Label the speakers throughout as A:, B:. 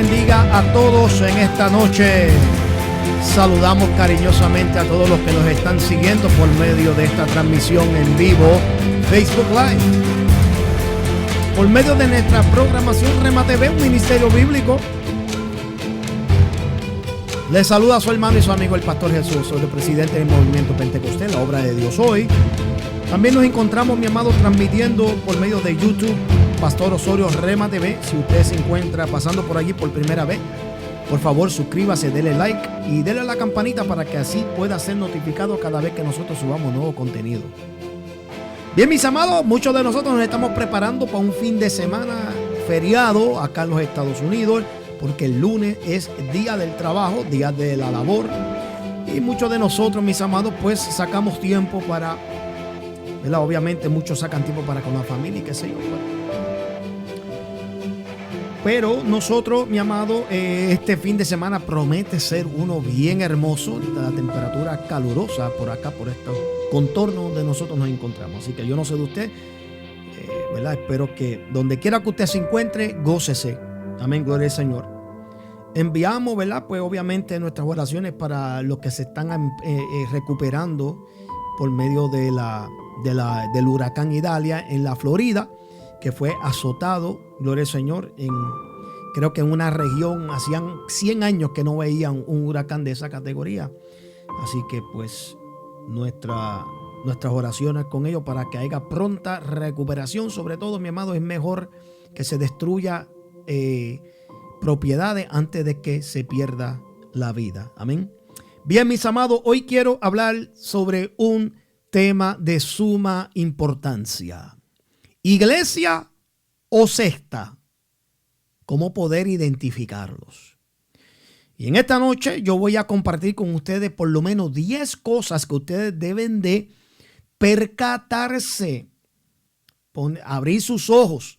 A: bendiga a todos en esta noche. Saludamos cariñosamente a todos los que nos están siguiendo por medio de esta transmisión en vivo, Facebook Live. Por medio de nuestra programación Rema TV, un ministerio bíblico. Les saluda a su hermano y su amigo el Pastor Jesús, soy el presidente del Movimiento Pentecostés, la obra de Dios hoy. También nos encontramos, mi amado, transmitiendo por medio de YouTube, Pastor Osorio Rema TV. Si usted se encuentra pasando por allí por primera vez, por favor suscríbase, dele like y dele a la campanita para que así pueda ser notificado cada vez que nosotros subamos nuevo contenido. Bien, mis amados, muchos de nosotros nos estamos preparando para un fin de semana feriado acá en los Estados Unidos, porque el lunes es día del trabajo, día de la labor. Y muchos de nosotros, mis amados, pues sacamos tiempo para, ¿verdad? Obviamente muchos sacan tiempo para con la familia y qué sé yo. Pero nosotros, mi amado, este fin de semana promete ser uno bien hermoso. La temperatura calurosa por acá, por estos contornos donde nosotros nos encontramos. Así que yo no sé de usted, ¿verdad? Espero que donde quiera que usted se encuentre, gócese. Amén, gloria al Señor. Enviamos, ¿verdad? Pues obviamente nuestras oraciones para los que se están recuperando por medio del huracán Idalia en la Florida, que fue azotado, gloria al Señor, creo que en una región hacían 100 años que no veían un huracán de esa categoría. Así que pues nuestras oraciones con ellos para que haya pronta recuperación. Sobre todo, mi amado, es mejor que se destruya propiedades antes de que se pierda la vida. Amén. Bien, mis amados, hoy quiero hablar sobre un tema de suma importancia. Iglesia o secta, ¿cómo poder identificarlos? Y en esta noche yo voy a compartir con ustedes por lo menos 10 cosas que ustedes deben de percatarse, abrir sus ojos,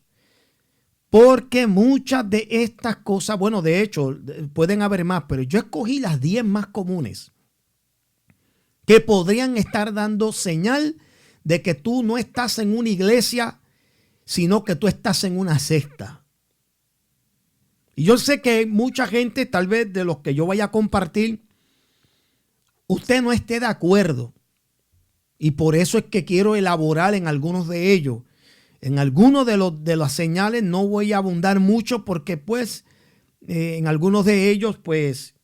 A: porque muchas de estas cosas, bueno, de hecho pueden haber más, pero yo escogí las 10 más comunes que podrían estar dando señal de que tú no estás en una iglesia, sino que tú estás en una secta. Y yo sé que mucha gente, tal vez de los que yo vaya a compartir, usted no esté de acuerdo. Y por eso es que quiero elaborar en algunos de ellos. En algunos de las señales no voy a abundar mucho porque pues en algunos de ellos pues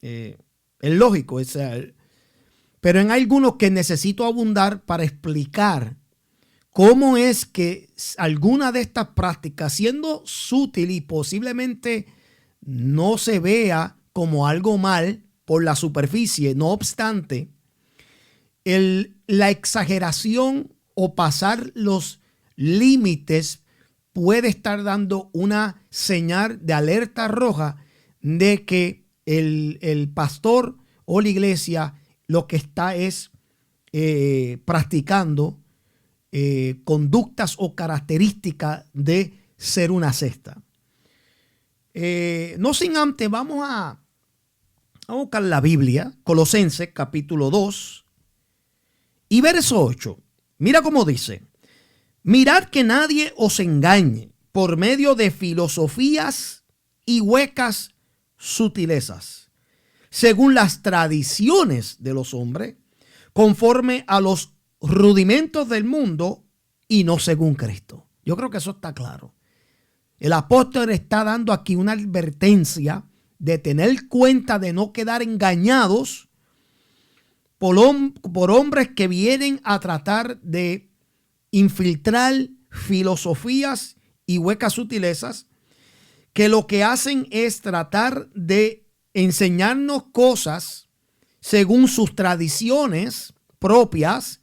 A: es lógico. Pero en algunos que necesito abundar para explicar cómo es que alguna de estas prácticas, siendo sutil y posiblemente no se vea como algo mal por la superficie, no obstante, la exageración o pasar los límites puede estar dando una señal de alerta roja de que el pastor o la iglesia lo que está es practicando conductas o características de ser una secta. No sin antes, vamos a buscar la Biblia, Colosenses capítulo 2 y verso 8. Mira cómo dice: mirad que nadie os engañe por medio de filosofías y huecas sutilezas, según las tradiciones de los hombres, conforme a los rudimentos del mundo y no según Cristo. Yo creo que eso está claro. El apóstol está dando aquí una advertencia de tener cuenta de no quedar engañados por hombres que vienen a tratar de infiltrar filosofías y huecas sutilezas, que lo que hacen es tratar de enseñarnos cosas según sus tradiciones propias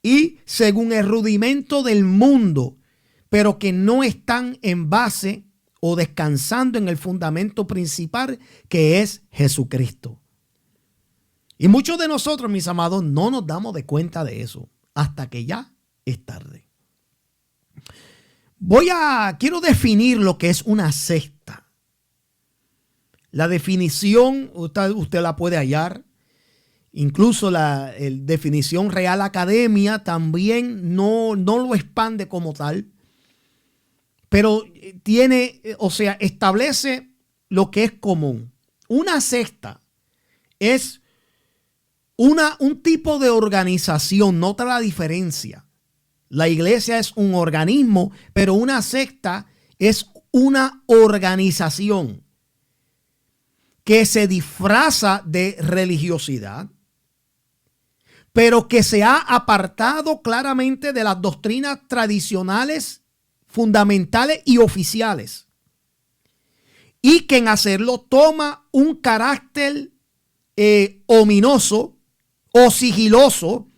A: y según el rudimento del mundo, pero que no están en base o descansando en el fundamento principal, que es Jesucristo. Y muchos de nosotros, mis amados, no nos damos de cuenta de eso hasta que ya es tarde. Quiero definir lo que es una secta. La definición usted la puede hallar. Incluso la definición Real Academia también no lo expande como tal. Pero establece lo que es común. Una secta es un tipo de organización, nota la diferencia. La iglesia es un organismo, pero una secta es una organización que se disfraza de religiosidad, pero que se ha apartado claramente de las doctrinas tradicionales, fundamentales y oficiales. Y que en hacerlo toma un carácter ominoso o sigiloso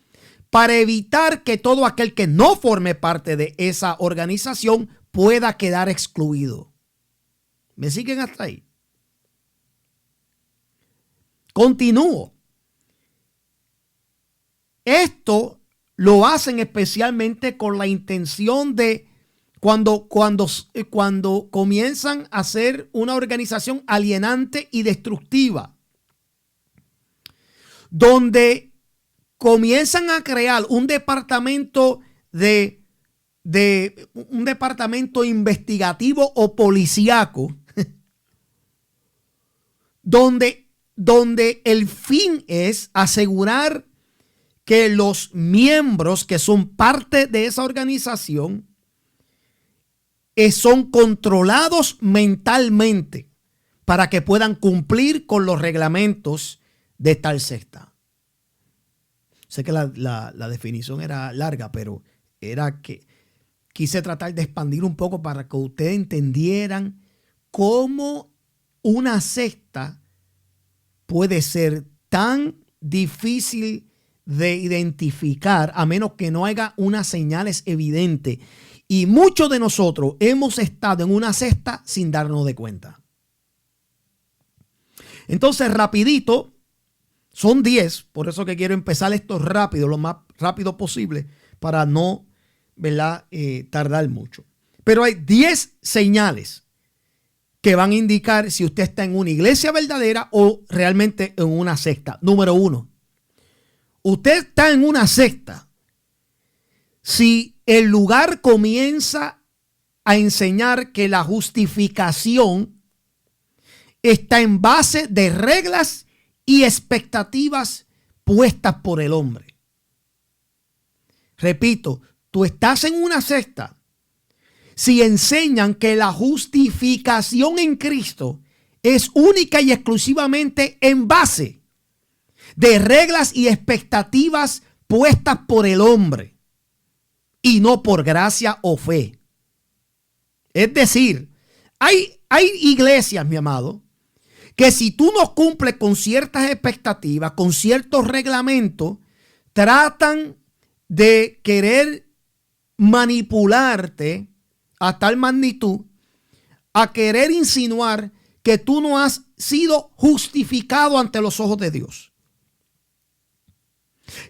A: para evitar que todo aquel que no forme parte de esa organización pueda quedar excluido. ¿Me siguen hasta ahí? Continúo. Esto lo hacen especialmente con la intención de cuando comienzan a ser una organización alienante y destructiva, donde comienzan a crear un departamento un departamento investigativo o policíaco, donde el fin es asegurar que los miembros que son parte de esa organización son controlados mentalmente para que puedan cumplir con los reglamentos de tal secta. Sé que la definición era larga, pero era que quise tratar de expandir un poco para que ustedes entendieran cómo una secta puede ser tan difícil de identificar a menos que no haya unas señales evidentes. Y muchos de nosotros hemos estado en una secta sin darnos de cuenta. Entonces, rapidito, son 10, por eso que quiero empezar esto rápido, lo más rápido posible, para no, ¿verdad?, tardar mucho. Pero hay 10 señales que van a indicar si usted está en una iglesia verdadera o realmente en una secta. Número 1, usted está en una secta si el lugar comienza a enseñar que la justificación está en base de reglas y expectativas puestas por el hombre. Repito, tú estás en una secta si enseñan que la justificación en Cristo es única y exclusivamente en base de reglas y expectativas puestas por el hombre y no por gracia o fe. Es decir, hay iglesias, mi amado, que si tú no cumples con ciertas expectativas, con ciertos reglamentos, tratan de querer manipularte a tal magnitud, a querer insinuar que tú no has sido justificado ante los ojos de Dios.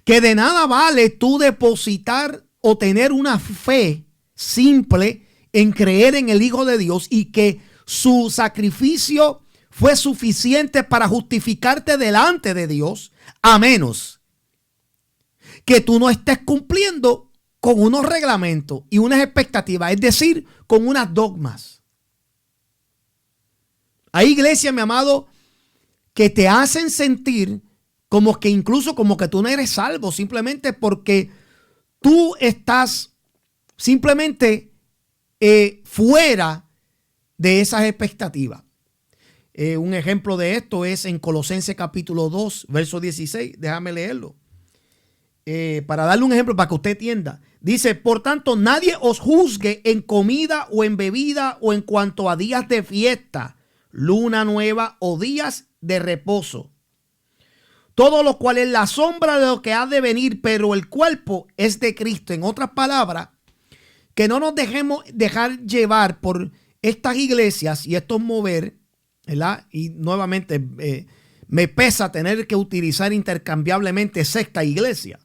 A: Que de nada vale tú depositar o tener una fe simple en creer en el Hijo de Dios y que su sacrificio fue suficiente para justificarte delante de Dios, a menos que tú no estés cumpliendo con unos reglamentos y unas expectativas, es decir, con unas dogmas. Hay iglesias, mi amado, que te hacen sentir como que incluso como que tú no eres salvo, simplemente porque tú estás simplemente fuera de esas expectativas. Un ejemplo de esto es en Colosenses capítulo 2, verso 16. Déjame leerlo. Para darle un ejemplo para que usted entienda. Dice, por tanto, nadie os juzgue en comida o en bebida o en cuanto a días de fiesta, luna nueva o días de reposo. Todo lo cual es la sombra de lo que ha de venir, pero el cuerpo es de Cristo. En otras palabras, que no nos dejemos dejar llevar por estas iglesias y estos mover, ¿verdad? Y nuevamente me pesa tener que utilizar intercambiablemente secta e iglesia.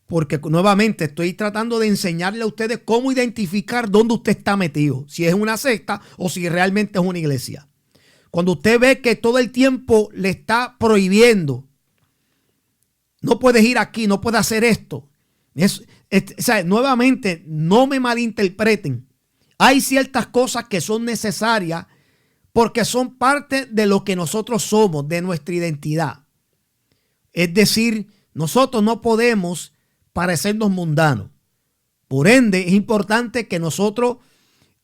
A: Porque nuevamente estoy tratando de enseñarle a ustedes cómo identificar dónde usted está metido. Si es una secta o si realmente es una iglesia. Cuando usted ve que todo el tiempo le está prohibiendo, no puedes ir aquí, no puedes hacer esto. O sea, nuevamente, no me malinterpreten. Hay ciertas cosas que son necesarias porque son parte de lo que nosotros somos, de nuestra identidad. Es decir, nosotros no podemos parecernos mundanos. Por ende, es importante que nosotros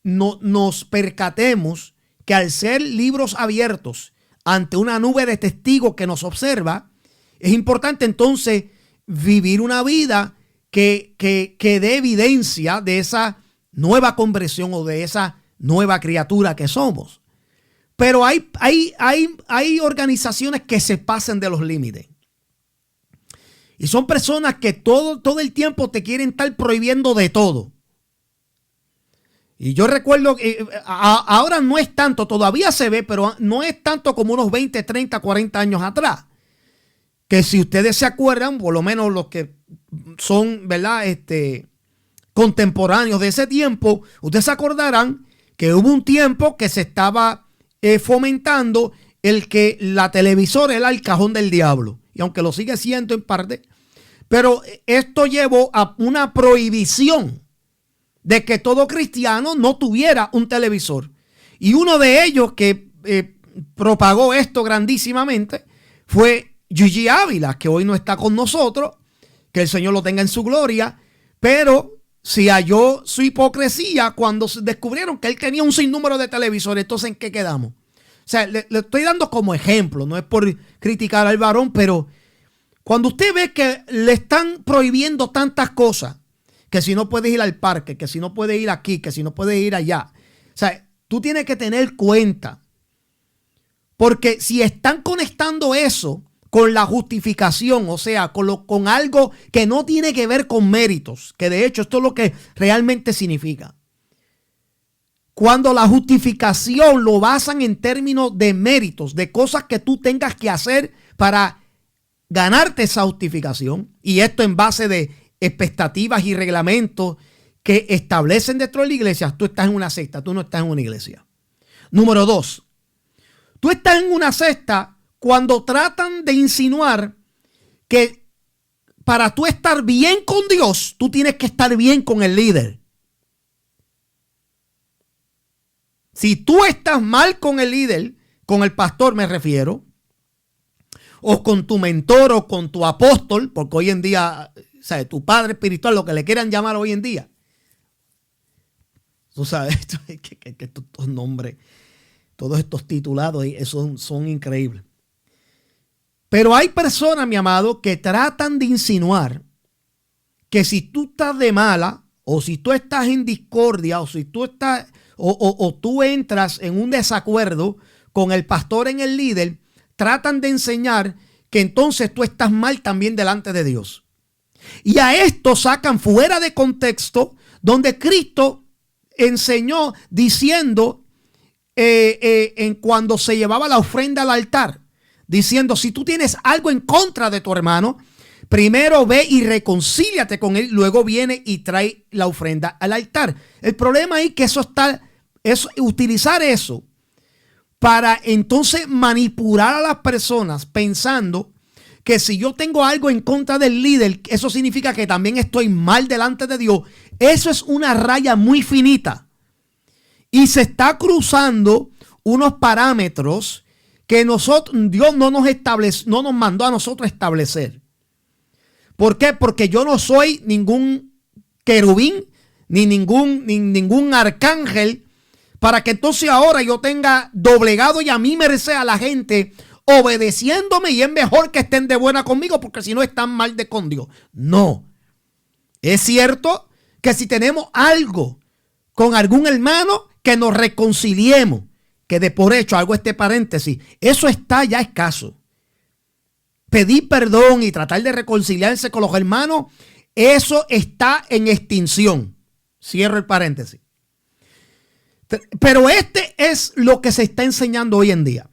A: nos percatemos que al ser libros abiertos ante una nube de testigos que nos observa, es importante entonces vivir una vida que dé evidencia de esa nueva conversión o de esa nueva criatura que somos. Pero hay organizaciones que se pasan de los límites. Y son personas que todo el tiempo te quieren estar prohibiendo de todo. Y yo recuerdo que ahora no es tanto, todavía se ve, pero no es tanto como unos 20, 30, 40 años atrás. Que si ustedes se acuerdan, por lo menos los que son, ¿verdad? Contemporáneos de ese tiempo, ustedes se acordarán que hubo un tiempo que se estaba fomentando el que la televisora era el cajón del diablo. Y aunque lo sigue siendo en parte, pero esto llevó a una prohibición de que todo cristiano no tuviera un televisor. Y uno de ellos que propagó esto grandísimamente fue Gigi Ávila, que hoy no está con nosotros, que el Señor lo tenga en su gloria, pero se halló su hipocresía cuando descubrieron que él tenía un sinnúmero de televisores. Entonces, ¿en qué quedamos? O sea, le estoy dando como ejemplo, no es por criticar al varón, pero cuando usted ve que le están prohibiendo tantas cosas, que si no puedes ir al parque, que si no puedes ir aquí, que si no puedes ir allá, o sea, tú tienes que tener cuenta, porque si están conectando eso con la justificación, o sea, con algo que no tiene que ver con méritos, que de hecho esto es lo que realmente significa. Cuando la justificación lo basan en términos de méritos, de cosas que tú tengas que hacer para ganarte esa justificación, y esto en base de expectativas y reglamentos que establecen dentro de la iglesia, tú estás en una secta, tú no estás en una iglesia. Número 2, tú estás en una secta cuando tratan de insinuar que para tú estar bien con Dios, tú tienes que estar bien con el líder. Si tú estás mal con el líder, con el pastor me refiero, o con tu mentor o con tu apóstol, porque hoy en día, o sea, tu padre espiritual, lo que le quieran llamar hoy en día. Tú sabes, que estos nombres, todos estos titulados son increíbles. Pero hay personas, mi amado, que tratan de insinuar que si tú estás de mala, o si tú estás en discordia, o si tú estás, o tú entras en un desacuerdo con el pastor, en el líder, tratan de enseñar que entonces tú estás mal también delante de Dios. Y a esto sacan fuera de contexto donde Cristo enseñó diciendo en cuando se llevaba la ofrenda al altar, diciendo: si tú tienes algo en contra de tu hermano, primero ve y reconcíliate con él, luego viene y trae la ofrenda al altar. El problema es que utilizar eso para entonces manipular a las personas pensando que si yo tengo algo en contra del líder, eso significa que también estoy mal delante de Dios. Eso es una raya muy finita. Y se está cruzando unos parámetros que Dios no nos mandó a nosotros establecer. ¿Por qué? Porque yo no soy ningún querubín ni ningún arcángel para que entonces ahora yo tenga doblegado y a mí merece a la gente obedeciéndome, y es mejor que estén de buena conmigo porque si no están mal de con Dios. No. Es cierto que si tenemos algo con algún hermano, que nos reconciliemos, que de por hecho, hago este paréntesis, eso está ya escaso. Pedir perdón y tratar de reconciliarse con los hermanos, eso está en extinción. Cierro el paréntesis. Pero este es lo que se está enseñando hoy en día.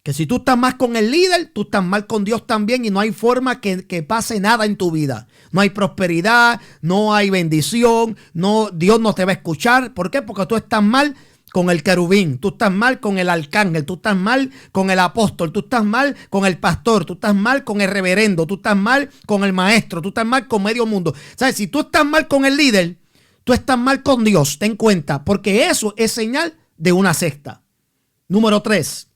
A: Que si tú estás mal con el líder, tú estás mal con Dios también, y no hay forma que pase nada en tu vida. No hay prosperidad, no hay bendición, Dios no te va a escuchar. ¿Por qué? Porque tú estás mal con el querubín, tú estás mal con el arcángel, tú estás mal con el apóstol, tú estás mal con el pastor, tú estás mal con el reverendo, tú estás mal con el maestro, tú estás mal con medio mundo. ¿Sabes? Si tú estás mal con el líder, tú estás mal con Dios, ten cuenta, porque eso es señal de una secta. Número 3.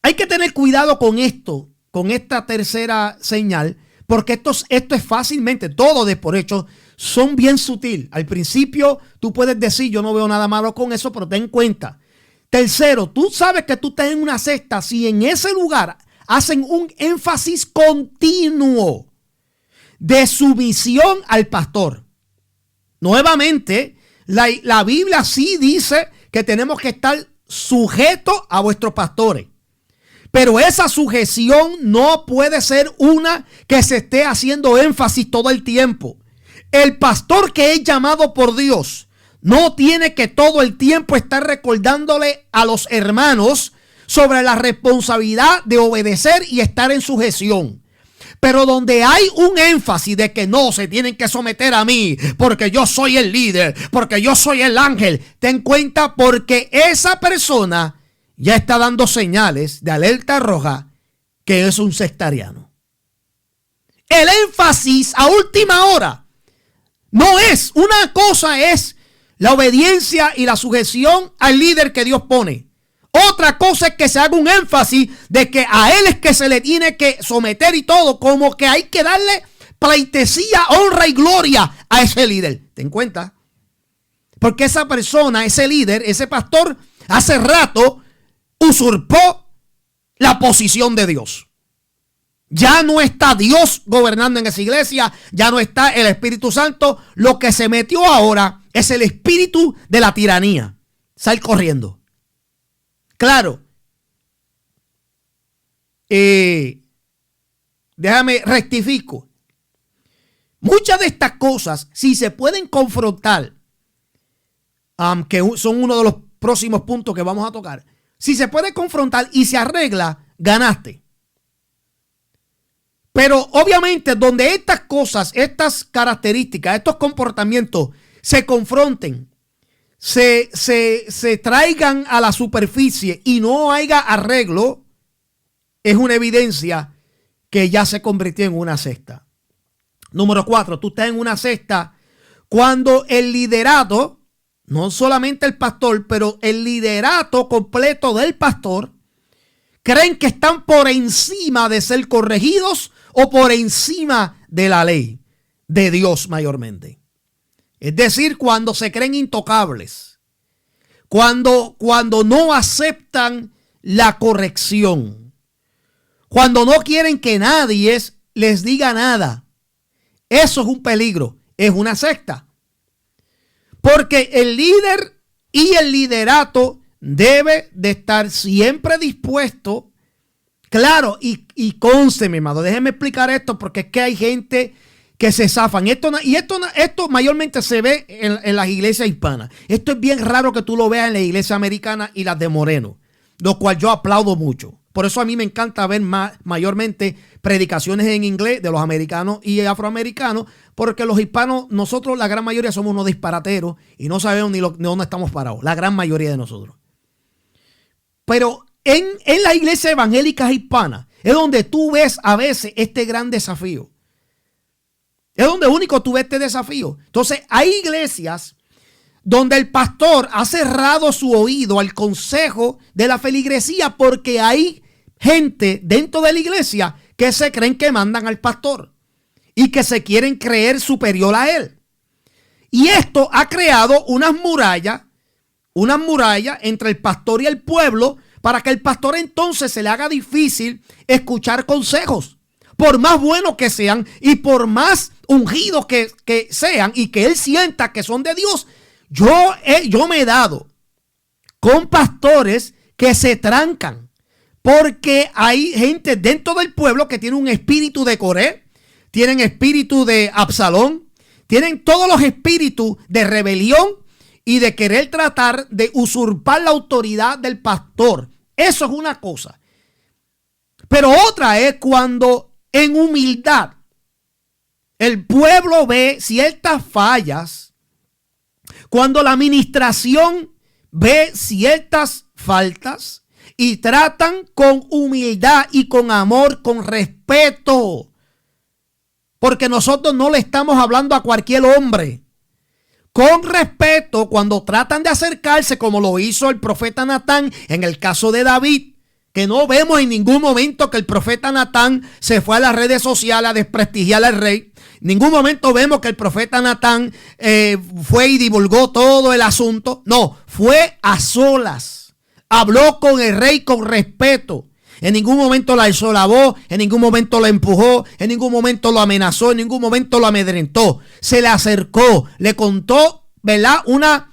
A: Hay que tener cuidado con esto, con esta tercera señal, porque esto es fácilmente, todo de por hecho, son bien sutil. Al principio tú puedes decir, yo no veo nada malo con eso, pero ten en cuenta. Tercero, tú sabes que tú estás en una secta si en ese lugar hacen un énfasis continuo de sumisión al pastor. Nuevamente, la Biblia sí dice que tenemos que estar sujetos a vuestros pastores. Pero esa sujeción no puede ser una que se esté haciendo énfasis todo el tiempo. El pastor que es llamado por Dios no tiene que todo el tiempo estar recordándole a los hermanos sobre la responsabilidad de obedecer y estar en sujeción. Pero donde hay un énfasis de que no se tienen que someter a mí porque yo soy el líder, porque yo soy el ángel, ten cuenta porque esa persona ya está dando señales de alerta roja que es un sectariano. El énfasis a última hora no es, una cosa es la obediencia y la sujeción al líder que Dios pone. Otra cosa es que se haga un énfasis de que a él es que se le tiene que someter y todo, como que hay que darle pleitesía, honra y gloria a ese líder. Ten cuenta, porque esa persona, ese líder, ese pastor, hace rato usurpó la posición de Dios. Ya no está Dios gobernando en esa iglesia, ya no está el Espíritu Santo. Lo que se metió ahora es el espíritu de la tiranía. Sal corriendo. Claro. Déjame rectifico. Muchas de estas cosas, si se pueden confrontar, que son uno de los próximos puntos que vamos a tocar, si se puede confrontar y se arregla, ganaste. Pero obviamente donde estas cosas, estas características, estos comportamientos se confronten, se traigan a la superficie y no haya arreglo, es una evidencia que ya se convirtió en una secta. Número 4, tú estás en una secta cuando el liderato, no solamente el pastor, pero el liderato completo del pastor, creen que están por encima de ser corregidos o por encima de la ley de Dios mayormente. Es decir, cuando se creen intocables, cuando no aceptan la corrección, cuando no quieren que nadie les diga nada. Eso es un peligro, es una secta. Porque el líder y el liderato debe de estar siempre dispuesto. Claro, y conste, mi amado, déjeme explicar esto porque es que hay gente que se zafan. Esto mayormente se ve en las iglesias hispanas. Esto es bien raro que tú lo veas en la iglesia americana y las de Moreno, lo cual yo aplaudo mucho. Por eso a mí me encanta ver mayormente predicaciones en inglés de los americanos y afroamericanos, porque los hispanos, nosotros la gran mayoría somos unos disparateros y no sabemos ni dónde estamos parados, la gran mayoría de nosotros. Pero en las iglesias evangélicas hispanas es donde tú ves a veces este gran desafío. Es donde único tú ves este desafío. Entonces hay iglesias donde el pastor ha cerrado su oído al consejo de la feligresía porque hay gente dentro de la iglesia que se creen que mandan al pastor y que se quieren creer superior a él. Y esto ha creado unas murallas entre el pastor y el pueblo para que el pastor entonces se le haga difícil escuchar consejos. Por más buenos que sean y por más ungidos que sean y que él sienta que son de Dios. Yo me he dado con pastores que se trancan porque hay gente dentro del pueblo que tiene un espíritu de Coré, tienen espíritu de Absalón, tienen todos los espíritus de rebelión y de querer tratar de usurpar la autoridad del pastor. Eso es una cosa. Pero otra es cuando en humildad el pueblo ve ciertas fallas, cuando la administración ve ciertas faltas y tratan con humildad y con amor, con respeto. Porque nosotros no le estamos hablando a cualquier hombre. con respeto cuando tratan de acercarse, como lo hizo el profeta Natán en el caso de David, que no vemos en ningún momento que el profeta Natán se fue a las redes sociales a desprestigiar al rey. En ningún momento vemos que el profeta Natán fue y divulgó todo el asunto. No, fue a solas. Habló con el rey con respeto. En ningún momento la alzó la voz, en ningún momento lo empujó, en ningún momento lo amenazó, en ningún momento lo amedrentó. Se le acercó, le contó, ¿verdad? Una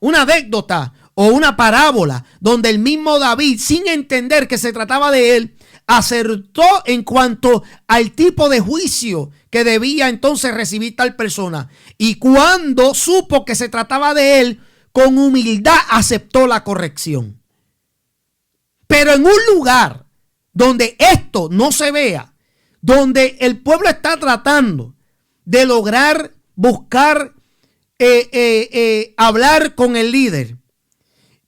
A: anécdota o una parábola donde el mismo David, sin entender que se trataba de él, acertó en cuanto al tipo de juicio que debía entonces recibir tal persona. Y cuando supo que se trataba de él, con humildad aceptó la corrección. Pero en un lugar donde esto no se vea, donde el pueblo está tratando de lograr buscar hablar con el líder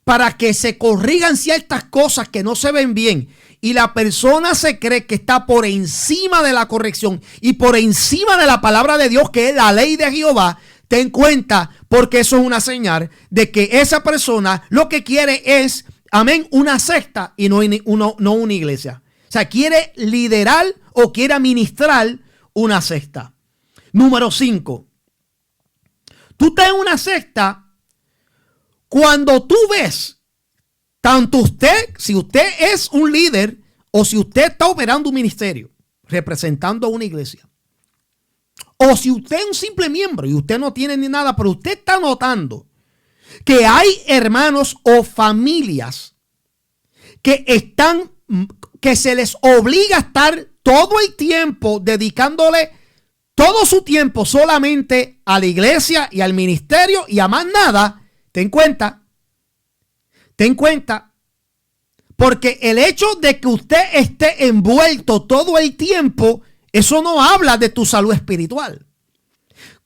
A: para que se corrijan ciertas cosas que no se ven bien, y la persona se cree que está por encima de la corrección y por encima de la palabra de Dios, que es la ley de Jehová, ten cuenta, porque eso es una señal de que esa persona lo que quiere es, amén, una secta y no una iglesia. O sea, quiere liderar o quiere administrar una secta. Número 5. Tú estás en una secta cuando tú ves, tanto usted, si usted es un líder o si usted está operando un ministerio, representando a una iglesia, o si usted es un simple miembro y usted no tiene ni nada, pero usted está notando que hay hermanos o familias que se les obliga a estar todo el tiempo dedicándole todo su tiempo solamente a la iglesia y al ministerio y a más nada. Ten cuenta, porque el hecho de que usted esté envuelto todo el tiempo, eso no habla de tu salud espiritual.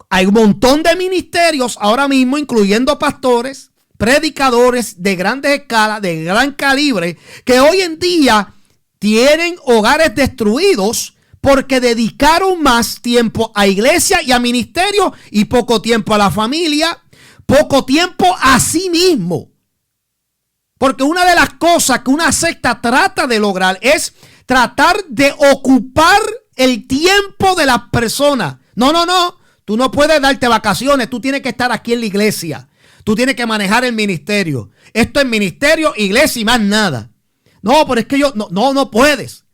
A: Hay un montón de ministerios ahora mismo, incluyendo pastores, predicadores de grandes escalas, de gran calibre, que hoy en día tienen hogares destruidos porque dedicaron más tiempo a iglesia y a ministerio y poco tiempo a la familia, poco tiempo a sí mismo. Porque una de las cosas que una secta trata de lograr es tratar de ocupar el tiempo de las personas. No. Tú no puedes darte vacaciones. Tú tienes que estar aquí en la iglesia. Tú tienes que manejar el ministerio. Esto es ministerio, iglesia y más nada. No, pero es que no puedes.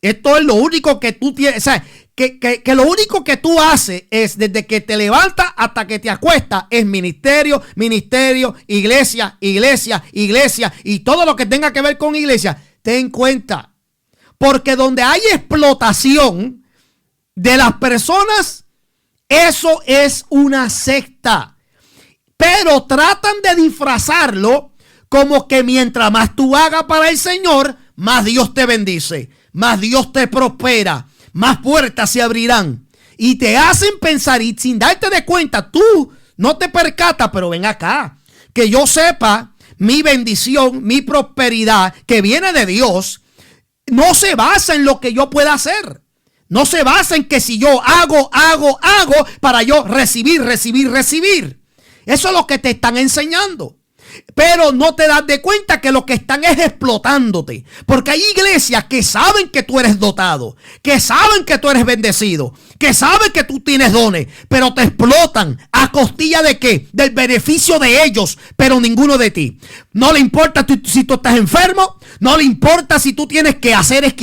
A: Esto es lo único que tú tienes. O sea, que lo único que tú haces es desde que te levantas hasta que te acuestas es ministerio, iglesia y todo lo que tenga que ver con iglesia. Ten cuenta. Porque donde hay explotación de las personas, eso es una secta. Pero tratan de disfrazarlo como que mientras más tú hagas para el Señor, más Dios te bendice, más Dios te prospera, más puertas se abrirán. Y te hacen pensar, y sin darte de cuenta, tú no te percatas, pero ven acá, que yo sepa, mi bendición, mi prosperidad que viene de Dios, no se basa en lo que yo pueda hacer. No se basa en que si yo hago para yo recibir. Eso es lo que te están enseñando. Pero no te das de cuenta que lo que están es explotándote. Porque hay iglesias que saben que tú eres dotado, que saben que tú eres bendecido, que saben que tú tienes dones, pero te explotan a costilla de ¿qué? Del beneficio de ellos, pero ninguno de ti. No le importa si tú estás enfermo, no le importa si tú tienes que hacer,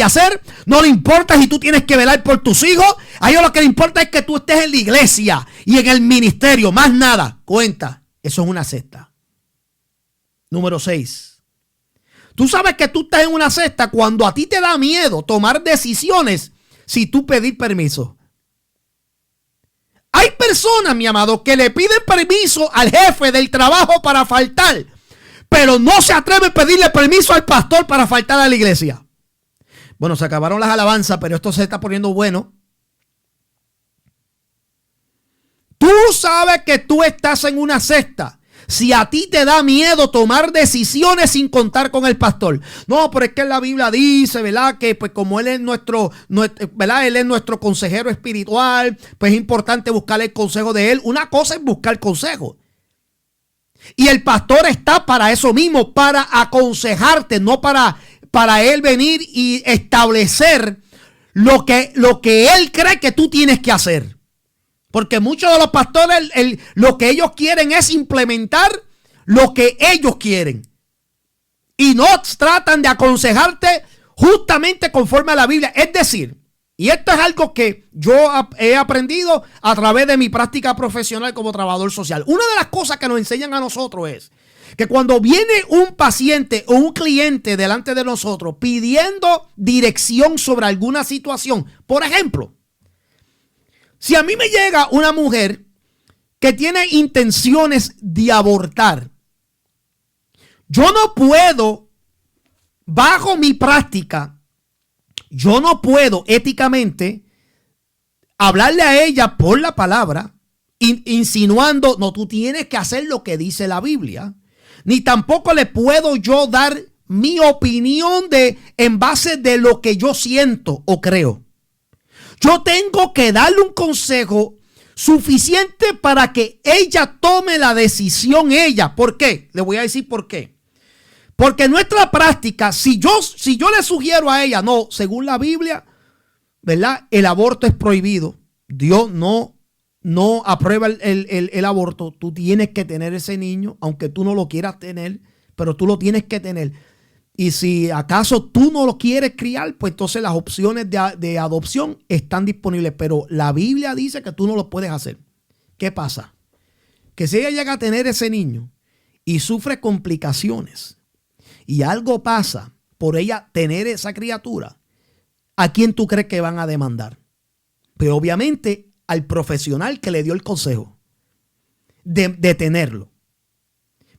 A: no le importa si tú tienes que velar por tus hijos. A ellos lo que le importa es que tú estés en la iglesia y en el ministerio, más nada. Cuenta, eso es una secta. Número 6. Tú sabes que tú estás en una secta cuando a ti te da miedo tomar decisiones si tú pedís permiso. Hay personas, mi amado, que le piden permiso al jefe del trabajo para faltar, pero no se atreven a pedirle permiso al pastor para faltar a la iglesia. Bueno, se acabaron las alabanzas, pero esto se está poniendo bueno. Tú sabes que tú estás en una secta si a ti te da miedo tomar decisiones sin contar con el pastor. No, pero es que la Biblia dice, ¿verdad? Que pues como él es ¿verdad? Él es nuestro consejero espiritual, pues es importante buscar el consejo de él. Una cosa es buscar consejo. Y el pastor está para eso mismo, para aconsejarte, no para él venir y establecer lo que él cree que tú tienes que hacer. Porque muchos de los pastores lo que ellos quieren es implementar lo que ellos quieren. Y no tratan de aconsejarte justamente conforme a la Biblia. Es decir, y esto es algo que yo he aprendido a través de mi práctica profesional como trabajador social. Una de las cosas que nos enseñan a nosotros es que cuando viene un paciente o un cliente delante de nosotros pidiendo dirección sobre alguna situación, por ejemplo, si a mí me llega una mujer que tiene intenciones de abortar, yo no puedo, bajo mi práctica, yo no puedo éticamente hablarle a ella por la palabra, insinuando, no, tú tienes que hacer lo que dice la Biblia. Ni tampoco le puedo yo dar mi opinión en base de lo que yo siento o creo. Yo tengo que darle un consejo suficiente para que ella tome la decisión ella. ¿Por qué? Le voy a decir por qué. Porque en nuestra práctica, si yo le sugiero a ella, no, según la Biblia, ¿verdad? El aborto es prohibido. Dios no aprueba el aborto. Tú tienes que tener ese niño, aunque tú no lo quieras tener, pero tú lo tienes que tener. Y si acaso tú no lo quieres criar, pues entonces las opciones de adopción están disponibles. Pero la Biblia dice que tú no lo puedes hacer. ¿Qué pasa? Que si ella llega a tener ese niño y sufre complicaciones y algo pasa por ella tener esa criatura, ¿a quién tú crees que van a demandar? Pero obviamente al profesional que le dio el consejo de tenerlo.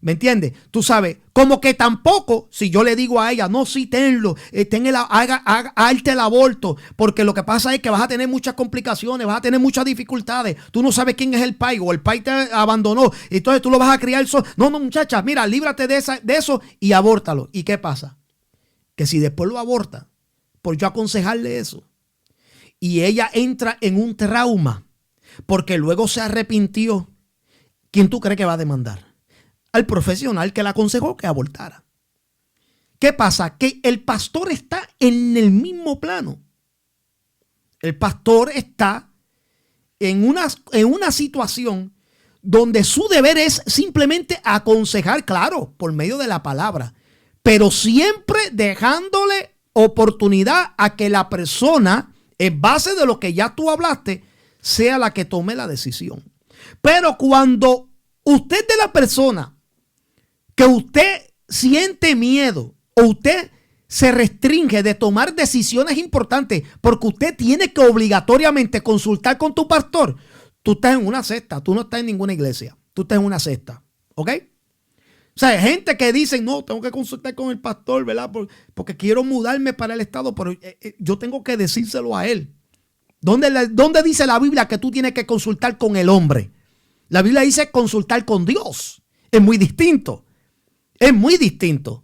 A: ¿Me entiendes? Tú sabes, como que tampoco, si yo le digo a ella, no, sí, tenlo, hazte el aborto, porque lo que pasa es que vas a tener muchas complicaciones, vas a tener muchas dificultades, tú no sabes quién es el pai, o el pai te abandonó, entonces tú lo vas a criar solo. No, muchacha, mira, líbrate de eso y abórtalo. ¿Y qué pasa? Que si después lo aborta, por yo aconsejarle eso, y ella entra en un trauma, porque luego se arrepintió, ¿quién tú crees que va a demandar? Al profesional que le aconsejó que abortara. ¿Qué pasa? Que el pastor está en el mismo plano. El pastor está en una situación donde su deber es simplemente aconsejar, claro, por medio de la palabra, pero siempre dejándole oportunidad a que la persona, en base de lo que ya tú hablaste, sea la que tome la decisión. Pero cuando usted es de la persona que usted siente miedo o usted se restringe de tomar decisiones importantes porque usted tiene que obligatoriamente consultar con tu pastor, tú estás en una secta, tú no estás en ninguna iglesia, tú estás en una secta, ¿ok? O sea, hay gente que dice, no, tengo que consultar con el pastor, ¿verdad? Porque quiero mudarme para el estado, pero yo tengo que decírselo a él. ¿Dónde dice la Biblia que tú tienes que consultar con el hombre? La Biblia dice consultar con Dios. Es muy distinto. Es muy distinto.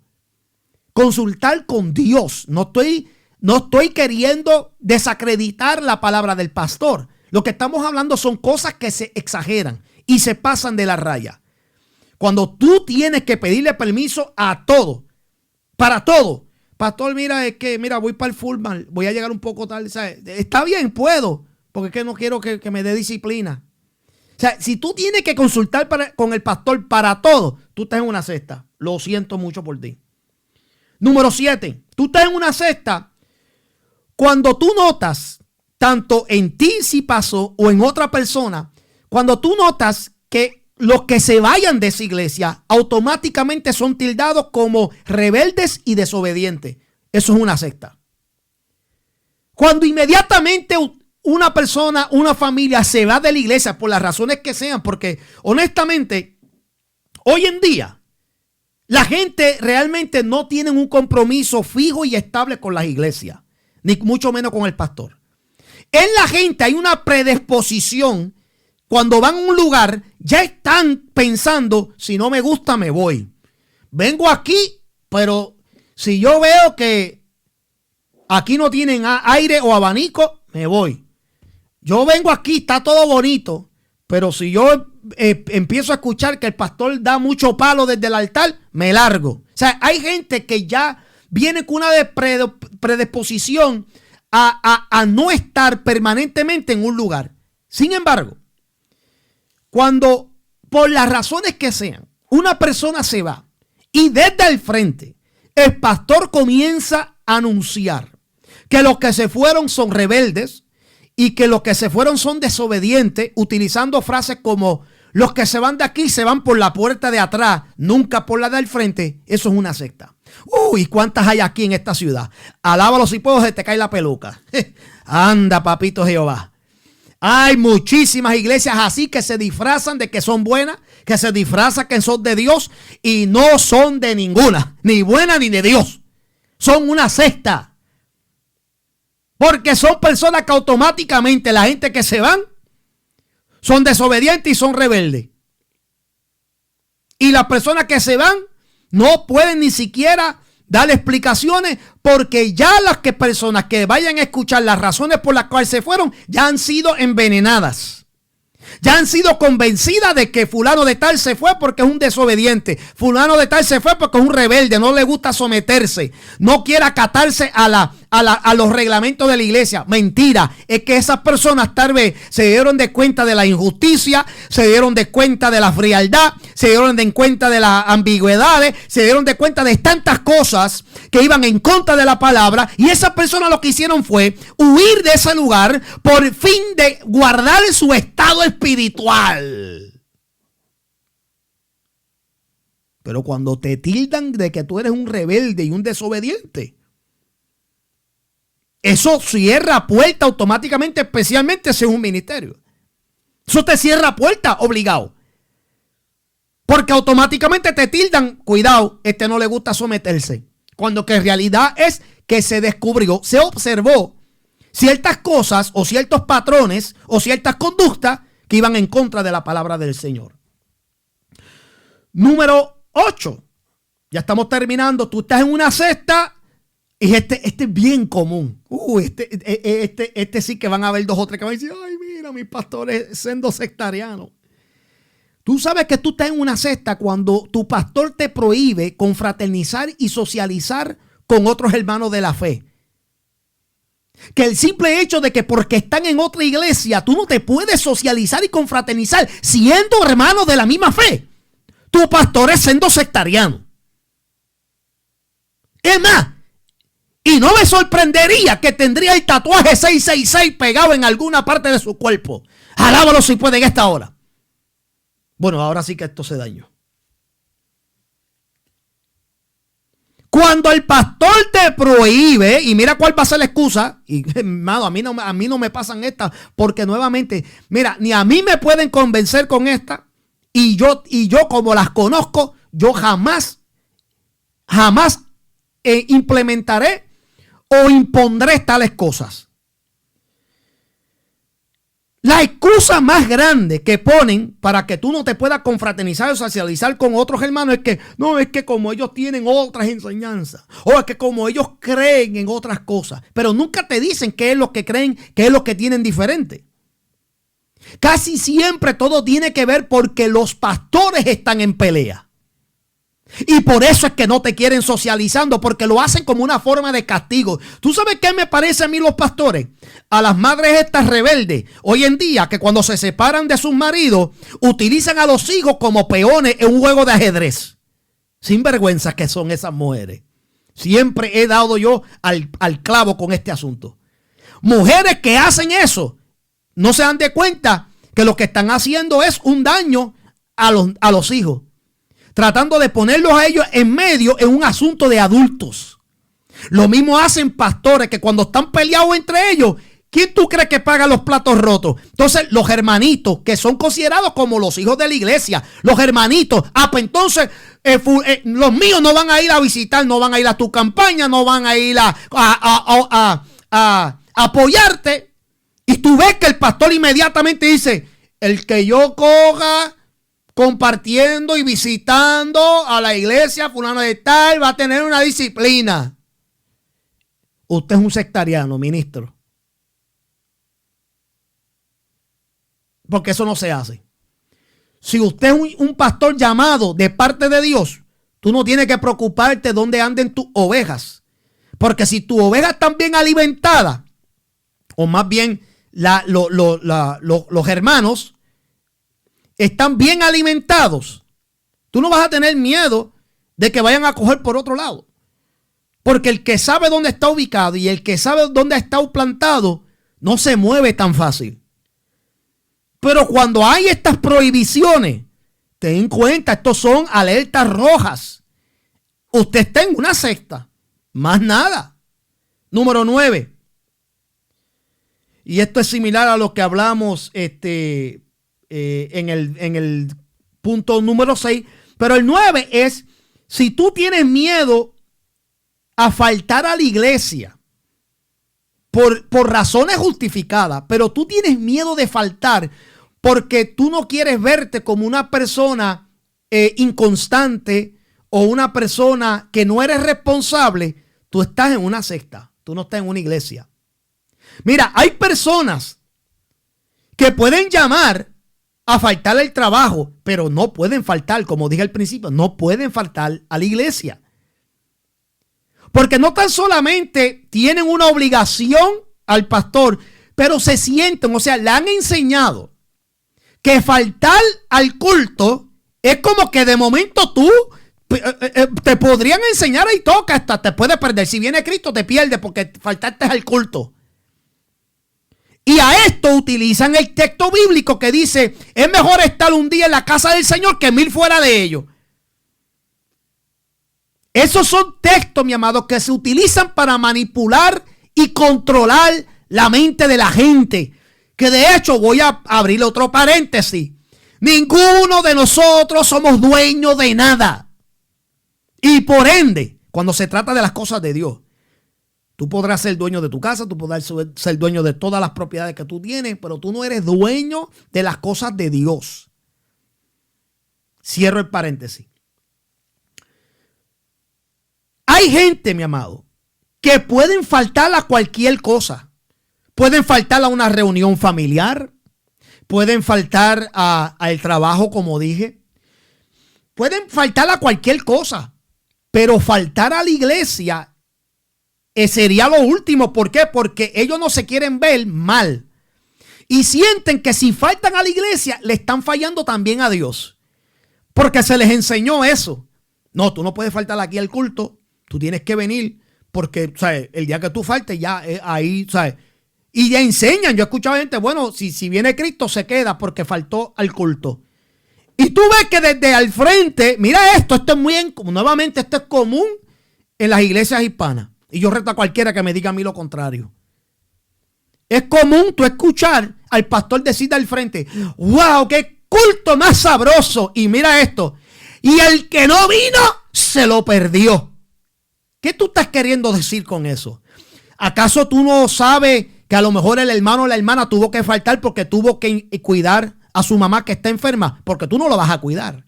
A: Consultar con Dios. No estoy queriendo desacreditar la palabra del pastor. Lo que estamos hablando son cosas que se exageran y se pasan de la raya. Cuando tú tienes que pedirle permiso a todo, para todo. Pastor, mira, voy para el Fulman, voy a llegar un poco tarde. ¿Sabes? Está bien, puedo, porque es que no quiero que me dé disciplina. O sea, si tú tienes que consultar con el pastor para todo, tú estás en una secta. Lo siento mucho por ti. Número 7. Tú estás en una secta cuando tú notas, tanto en ti si pasó o en otra persona, cuando tú notas que los que se vayan de esa iglesia automáticamente son tildados como rebeldes y desobedientes. Eso es una secta. Cuando inmediatamente una persona, una familia se va de la iglesia por las razones que sean, porque honestamente, hoy en día, la gente realmente no tiene un compromiso fijo y estable con las iglesias, ni mucho menos con el pastor. En la gente hay una predisposición cuando van a un lugar, ya están pensando, si no me gusta, me voy. Vengo aquí, pero si yo veo que aquí no tienen aire o abanico, me voy. Yo vengo aquí, está todo bonito, pero si yo empiezo a escuchar que el pastor da mucho palo desde el altar, me largo. O sea, hay gente que ya viene con una predisposición a no estar permanentemente en un lugar. Sin embargo, cuando por las razones que sean, una persona se va y desde el frente el pastor comienza a anunciar que los que se fueron son rebeldes y que los que se fueron son desobedientes, utilizando frases como los que se van de aquí se van por la puerta de atrás, nunca por la del frente, eso es una secta. Uy, ¿cuántas hay aquí en esta ciudad? Alábalo si puedo, se te cae la peluca. Anda, papito Jehová. Hay muchísimas iglesias así que se disfrazan de que son buenas, que se disfrazan que son de Dios y no son de ninguna, ni buena ni de Dios. Son una secta. Porque son personas que automáticamente la gente que se van son desobedientes y son rebeldes. Y las personas que se van no pueden ni siquiera dar explicaciones porque ya las personas que vayan a escuchar las razones por las cuales se fueron ya han sido envenenadas. Ya han sido convencidas de que fulano de tal se fue porque es un desobediente. Fulano de tal se fue porque es un rebelde, no le gusta someterse, no quiere acatarse a los reglamentos de la iglesia. Mentira, es que esas personas tal vez se dieron de cuenta de la injusticia, se dieron de cuenta de la frialdad, se dieron de cuenta de las ambigüedades, se dieron de cuenta de tantas cosas que iban en contra de la palabra, y esas personas lo que hicieron fue huir de ese lugar por fin de guardar su estado espiritual. Pero cuando te tildan de que tú eres un rebelde y un desobediente, eso cierra puerta automáticamente, especialmente si es un ministerio. Eso te cierra puerta obligado. Porque automáticamente te tildan, cuidado, no le gusta someterse. Cuando que en realidad es que se descubrió, se observó ciertas cosas o ciertos patrones o ciertas conductas que iban en contra de la palabra del Señor. Número 8. Ya estamos terminando. Tú estás en una secta y este es bien común. Este sí que van a haber 2 o 3 que van a decir, ay, mira, mis pastores siendo sectarianos. Tú sabes que tú estás en una secta cuando tu pastor te prohíbe confraternizar y socializar con otros hermanos de la fe. Que el simple hecho de que porque están en otra iglesia, tú no te puedes socializar y confraternizar siendo hermanos de la misma fe. Tu pastor es siendo sectariano. Es más, y no me sorprendería que tendría el tatuaje 666 pegado en alguna parte de su cuerpo. Alábalo si puede en esta hora. Bueno, ahora sí que esto se dañó. Cuando el pastor te prohíbe, y mira cuál va a ser la excusa, y hermano, a mí no me pasan estas, porque nuevamente, mira, ni a mí me pueden convencer con esta, y yo como las conozco, yo jamás implementaré o impondré tales cosas. La excusa más grande que ponen para que tú no te puedas confraternizar o socializar con otros hermanos es que no, es que como ellos tienen otras enseñanzas o es que como ellos creen en otras cosas, pero nunca te dicen qué es lo que creen, qué es lo que tienen diferente. Casi siempre todo tiene que ver porque los pastores están en pelea. Y por eso es que no te quieren socializando, porque lo hacen como una forma de castigo. ¿Tú sabes qué me parece a mí los pastores? A las madres estas rebeldes, hoy en día, que cuando se separan de sus maridos, utilizan a los hijos como peones en un juego de ajedrez. Sin vergüenza que son esas mujeres. Siempre he dado yo al clavo con este asunto. Mujeres que hacen eso, no se dan de cuenta que lo que están haciendo es un daño a los hijos. Tratando de ponerlos a ellos en medio en un asunto de adultos. Lo mismo hacen pastores que cuando están peleados entre ellos, ¿quién tú crees que paga los platos rotos? Entonces los hermanitos que son considerados como los hijos de la iglesia, los hermanitos, pues entonces los míos no van a ir a visitar, no van a ir a tu campaña, no van a ir a apoyarte. Y tú ves que el pastor inmediatamente dice, el que yo coja compartiendo y visitando a la iglesia fulano de tal va a tener una disciplina. Usted es un sectariano, ministro. Porque eso no se hace. Si usted es un pastor llamado de parte de Dios, tú no tienes que preocuparte dónde anden tus ovejas. Porque si tus ovejas están bien alimentadas, o más bien los hermanos están bien alimentados, tú no vas a tener miedo de que vayan a coger por otro lado. Porque el que sabe dónde está ubicado y el que sabe dónde ha estado plantado no se mueve tan fácil. Pero cuando hay estas prohibiciones, ten en cuenta, estos son alertas rojas. Usted está en una secta, más nada. Número 9. Y esto es similar a lo que hablamos en el punto número 6. Pero el 9 es, si tú tienes miedo a faltar a la iglesia por razones justificadas, pero tú tienes miedo de faltar porque tú no quieres verte como una persona inconstante o una persona que no eres responsable, tú estás en una secta, tú no estás en una iglesia. Mira, hay personas que pueden llamar a faltar al trabajo, pero no pueden faltar, como dije al principio, no pueden faltar a la iglesia. Porque no tan solamente tienen una obligación al pastor, pero se sienten, o sea, le han enseñado que faltar al culto es como que de momento tú te podrían enseñar y toca, hasta te puedes perder. Si viene Cristo te pierdes porque faltaste al culto. Y a esto utilizan el texto bíblico que dice, es mejor estar un día en la casa del Señor que 1000 fuera de ellos. Esos son textos, mi amado, que se utilizan para manipular y controlar la mente de la gente. Que de hecho voy a abrir otro paréntesis. Ninguno de nosotros somos dueños de nada. Y por ende, cuando se trata de las cosas de Dios, tú podrás ser dueño de tu casa, tú podrás ser dueño de todas las propiedades que tú tienes, pero tú no eres dueño de las cosas de Dios. Cierro el paréntesis. Hay gente, mi amado, que pueden faltar a cualquier cosa. Pueden faltar a una reunión familiar. Pueden faltar al trabajo, como dije. Pueden faltar a cualquier cosa. Pero faltar a la iglesia sería lo último. ¿Por qué? Porque ellos no se quieren ver mal. Y sienten que si faltan a la iglesia, le están fallando también a Dios. Porque se les enseñó eso. No, tú no puedes faltar aquí al culto. Tú tienes que venir porque, ¿sabes? El día que tú faltes ya ahí, ¿sabes? Y ya enseñan. Yo he escuchado gente, bueno, si viene Cristo se queda porque faltó al culto. Y tú ves que desde al frente, mira esto es muy, nuevamente esto es común en las iglesias hispanas. Y yo reto a cualquiera que me diga a mí lo contrario. Es común tú escuchar al pastor decir al frente, wow, qué culto más sabroso. Y mira esto, y el que no vino se lo perdió. ¿Qué tú estás queriendo decir con eso? ¿Acaso tú no sabes que a lo mejor el hermano o la hermana tuvo que faltar porque tuvo que cuidar a su mamá que está enferma? Porque tú no lo vas a cuidar.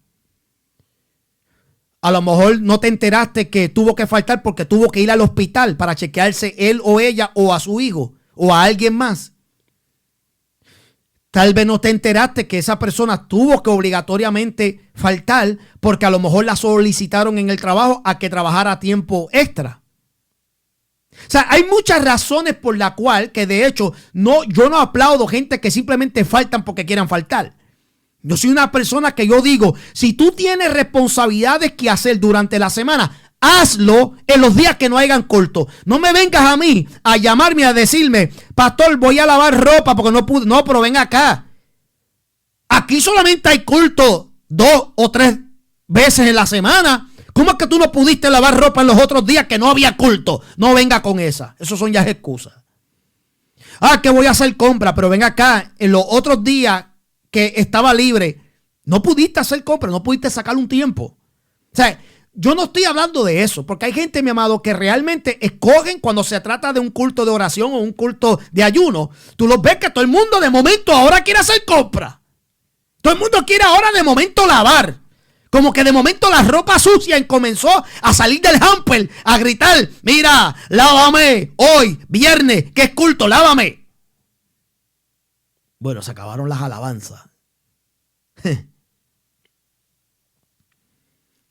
A: A lo mejor no te enteraste que tuvo que faltar porque tuvo que ir al hospital para chequearse él o ella o a su hijo o a alguien más. Tal vez no te enteraste que esa persona tuvo que obligatoriamente faltar porque a lo mejor la solicitaron en el trabajo a que trabajara a tiempo extra. O sea, hay muchas razones por la cual que de hecho yo no aplaudo gente que simplemente faltan porque quieran faltar. Yo soy una persona que yo digo, si tú tienes responsabilidades que hacer durante la semana, hazlo en los días que no hayan culto. No me vengas a mí a llamarme a decirme, pastor, voy a lavar ropa porque no pude. No, pero ven acá. Aquí solamente hay culto 2 o 3 veces en la semana. ¿Cómo es que tú no pudiste lavar ropa en los otros días que no había culto? No venga con esa. Esos son ya excusas. Que voy a hacer compra, pero ven acá. En los otros días que estaba libre, no pudiste hacer compra, no pudiste sacar un tiempo. O sea, yo no estoy hablando de eso, porque hay gente, mi amado, que realmente escogen cuando se trata de un culto de oración o un culto de ayuno. Tú los ves que todo el mundo de momento ahora quiere hacer compra. Todo el mundo quiere ahora de momento lavar. Como que de momento la ropa sucia comenzó a salir del hamper, a gritar, mira, lávame hoy, viernes, que es culto, lávame. Bueno, se acabaron las alabanzas.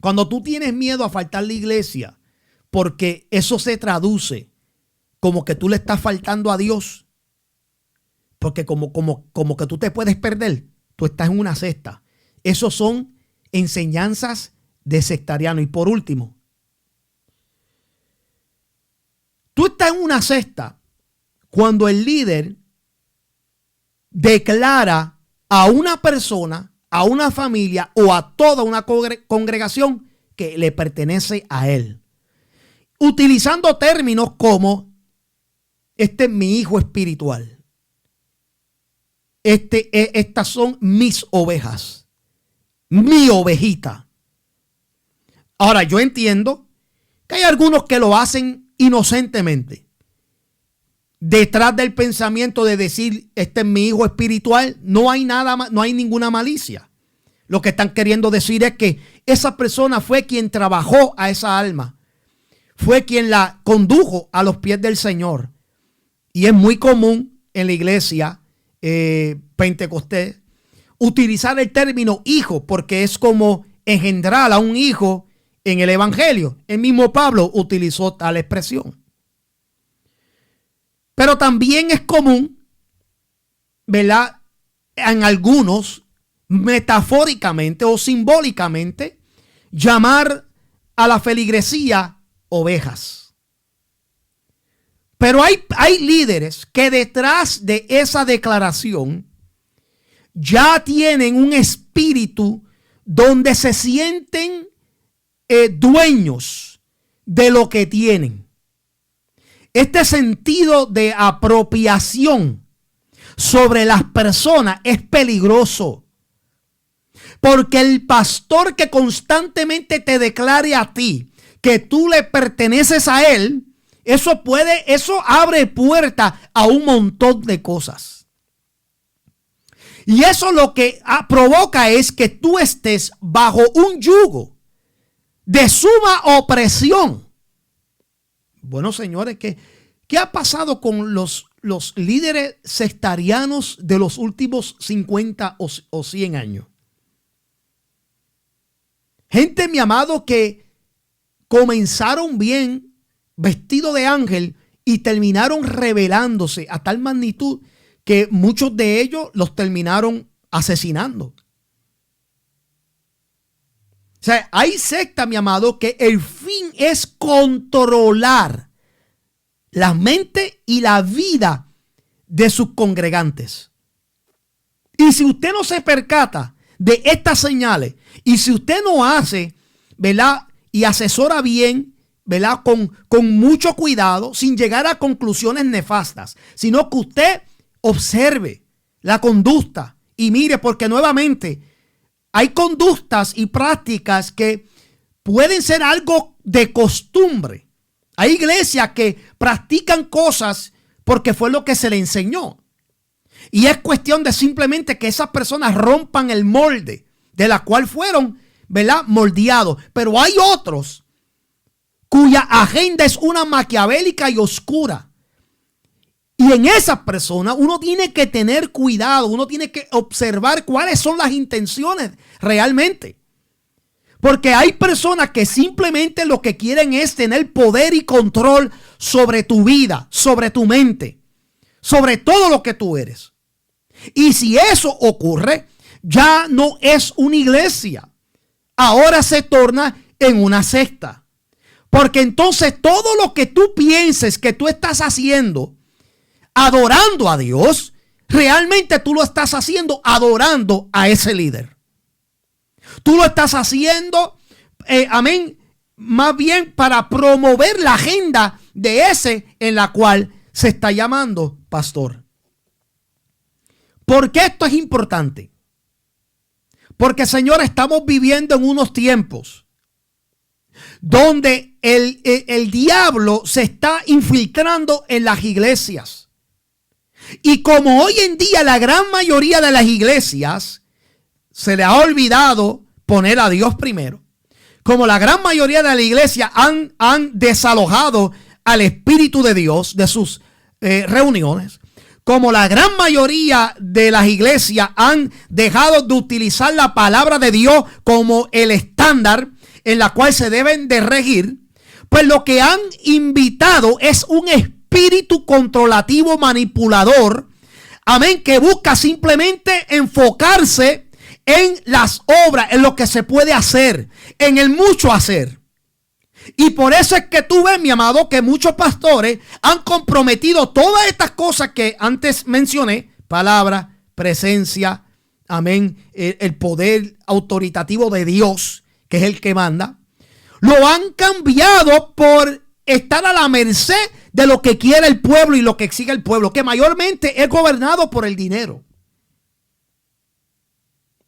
A: Cuando tú tienes miedo a faltar a la iglesia, porque eso se traduce como que tú le estás faltando a Dios, porque como que tú te puedes perder, tú estás en una secta. Esos son enseñanzas de sectariano. Y por último, tú estás en una secta cuando el líder declara a una persona, a una familia o a toda una congregación que le pertenece a él, utilizando términos como este es mi hijo espiritual, estas son mis ovejas, mi ovejita. Ahora, yo entiendo que hay algunos que lo hacen inocentemente, detrás del pensamiento de decir este es mi hijo espiritual. No hay nada, no hay ninguna malicia. Lo que están queriendo decir es que esa persona fue quien trabajó a esa alma, fue quien la condujo a los pies del Señor. Y es muy común en la iglesia pentecostés utilizar el término hijo, porque es como engendrar a un hijo en el evangelio. El mismo Pablo utilizó tal expresión. Pero también es común, ¿verdad?, en algunos, metafóricamente o simbólicamente, llamar a la feligresía ovejas. Pero hay líderes que detrás de esa declaración ya tienen un espíritu donde se sienten dueños de lo que tienen. Este sentido de apropiación sobre las personas es peligroso, porque el pastor que constantemente te declare a ti que tú le perteneces a él, eso abre puerta a un montón de cosas. Y eso lo que provoca es que tú estés bajo un yugo de suma opresión. Bueno, señores, ¿qué ha pasado con los líderes sectarianos de los últimos 50 o 100 años? Gente, mi amado, que comenzaron bien, vestido de ángel, y terminaron rebelándose a tal magnitud que muchos de ellos los terminaron asesinando. O sea, hay sectas, mi amado, que el fin es controlar la mente y la vida de sus congregantes. Y si usted no se percata de estas señales, y si usted no hace, ¿verdad?, y asesora bien, ¿verdad?, con mucho cuidado, sin llegar a conclusiones nefastas, sino que usted observe la conducta y mire, porque nuevamente hay conductas y prácticas que pueden ser algo de costumbre. Hay iglesias que practican cosas porque fue lo que se le enseñó. Y es cuestión de simplemente que esas personas rompan el molde de la cual fueron, ¿verdad?, moldeados. Pero hay otros cuya agenda es una maquiavélica y oscura. Y en esas personas uno tiene que tener cuidado, uno tiene que observar cuáles son las intenciones realmente. Porque hay personas que simplemente lo que quieren es tener poder y control sobre tu vida, sobre tu mente, sobre todo lo que tú eres. Y si eso ocurre, ya no es una iglesia. Ahora se torna en una secta. Porque entonces todo lo que tú pienses que tú estás haciendo, adorando a Dios, realmente tú lo estás haciendo adorando a ese líder. Tú lo estás haciendo, amén, más bien para promover la agenda de ese en la cual se está llamando pastor. ¿Por qué esto es importante? Porque, Señor, estamos viviendo en unos tiempos donde el diablo se está infiltrando en las iglesias. Y como hoy en día la gran mayoría de las iglesias se le ha olvidado poner a Dios primero, como la gran mayoría de la iglesia han desalojado al Espíritu de Dios de sus reuniones, como la gran mayoría de las iglesias han dejado de utilizar la palabra de Dios como el estándar en la cual se deben de regir, pues lo que han invitado es un espíritu controlativo manipulador, amén, que busca simplemente enfocarse en las obras, en lo que se puede hacer, en el mucho hacer. Y por eso es que tú ves, mi amado, que muchos pastores han comprometido todas estas cosas que antes mencioné: palabra, presencia, amén, el poder autoritativo de Dios, que es el que manda. Lo han cambiado por estar a la merced de lo que quiere el pueblo y lo que exige el pueblo, que mayormente es gobernado por el dinero.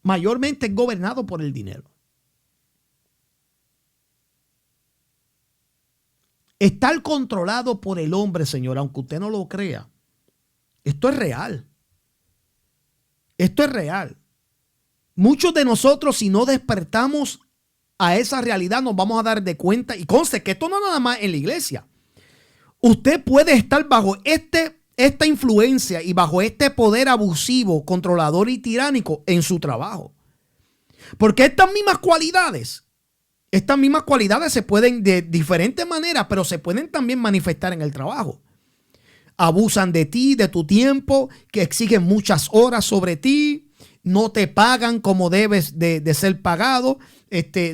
A: Mayormente es gobernado por el dinero. Estar controlado por el hombre, Señor, aunque usted no lo crea, esto es real. Esto es real. Muchos de nosotros, si no despertamos a esa realidad, nos vamos a dar de cuenta. Y conste que esto no es nada más en la iglesia. Usted puede estar bajo esta influencia y bajo este poder abusivo, controlador y tiránico en su trabajo. Porque estas mismas cualidades se pueden de diferentes maneras, pero se pueden también manifestar en el trabajo. Abusan de ti, de tu tiempo, que exigen muchas horas sobre ti, no te pagan como debes de ser pagado,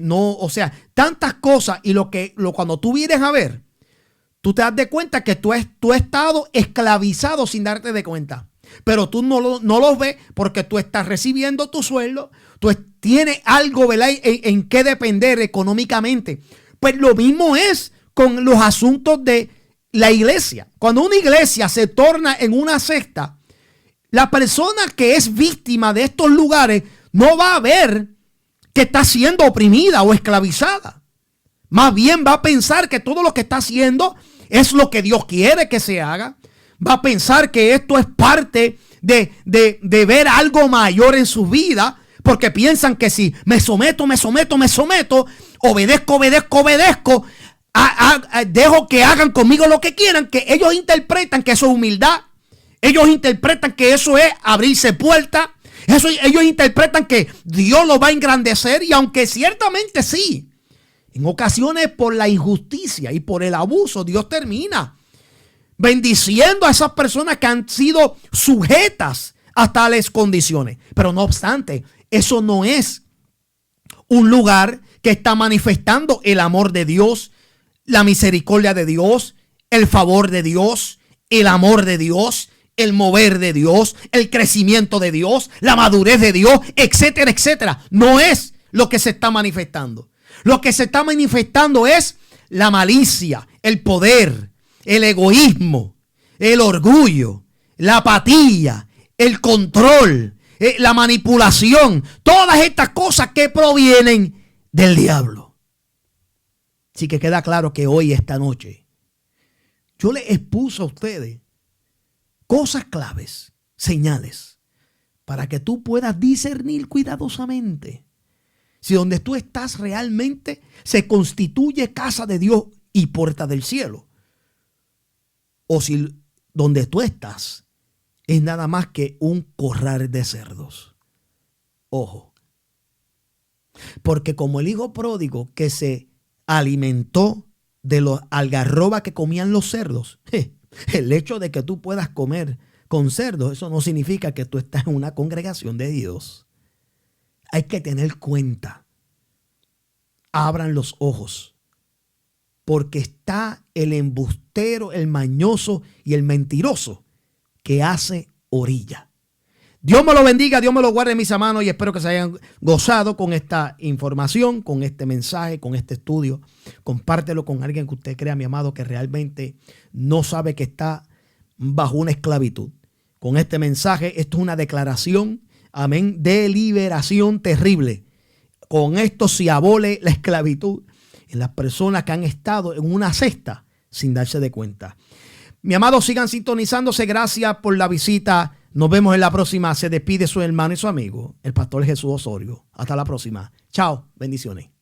A: o sea, tantas cosas. Y cuando tú vienes a ver, tú te das de cuenta que tú has estado esclavizado sin darte de cuenta. Pero tú no lo ves porque tú estás recibiendo tu sueldo, tú tienes algo, ¿verdad?, en qué depender económicamente. Pues lo mismo es con los asuntos de la iglesia. Cuando una iglesia se torna en una secta, la persona que es víctima de estos lugares no va a ver que está siendo oprimida o esclavizada. Más bien va a pensar que todo lo que está haciendo es lo que Dios quiere que se haga. Va a pensar que esto es parte de ver algo mayor en su vida, porque piensan que si me someto, obedezco, dejo que hagan conmigo lo que quieran, que ellos interpretan que eso es humildad. Ellos interpretan que eso es abrirse puertas. Ellos interpretan que Dios lo va a engrandecer, y aunque ciertamente sí, en ocasiones por la injusticia y por el abuso, Dios termina bendiciendo a esas personas que han sido sujetas a tales condiciones. Pero no obstante, eso no es un lugar que está manifestando el amor de Dios, la misericordia de Dios, el favor de Dios, el amor de Dios, el mover de Dios, el crecimiento de Dios, la madurez de Dios, etcétera, etcétera. No es lo que se está manifestando. Lo que se está manifestando es la malicia, el poder, el egoísmo, el orgullo, la apatía, el control, la manipulación, todas estas cosas que provienen del diablo. Así que queda claro que hoy, esta noche, yo les expuso a ustedes cosas claves, señales, para que tú puedas discernir cuidadosamente si donde tú estás realmente se constituye casa de Dios y puerta del cielo, o si donde tú estás es nada más que un corral de cerdos. Ojo. Porque como el hijo pródigo que se alimentó de los algarrobas que comían los cerdos, el hecho de que tú puedas comer con cerdos, eso no significa que tú estás en una congregación de Dios. Hay que tener cuenta. Abran los ojos. Porque está el embustero, el mañoso y el mentiroso que hace orilla. Dios me lo bendiga, Dios me lo guarde, mis hermanos, y espero que se hayan gozado con esta información, con este mensaje, con este estudio. Compártelo con alguien que usted crea, mi amado, que realmente no sabe que está bajo una esclavitud. Con este mensaje, esto es una declaración, amén, de liberación terrible. Con esto se abole la esclavitud en las personas que han estado en una cesta sin darse de cuenta. Mi amado, sigan sintonizándose. Gracias por la visita Nos vemos en la próxima. Se despide su hermano y su amigo, el pastor Jesús Osorio. Hasta la próxima. Chao. Bendiciones.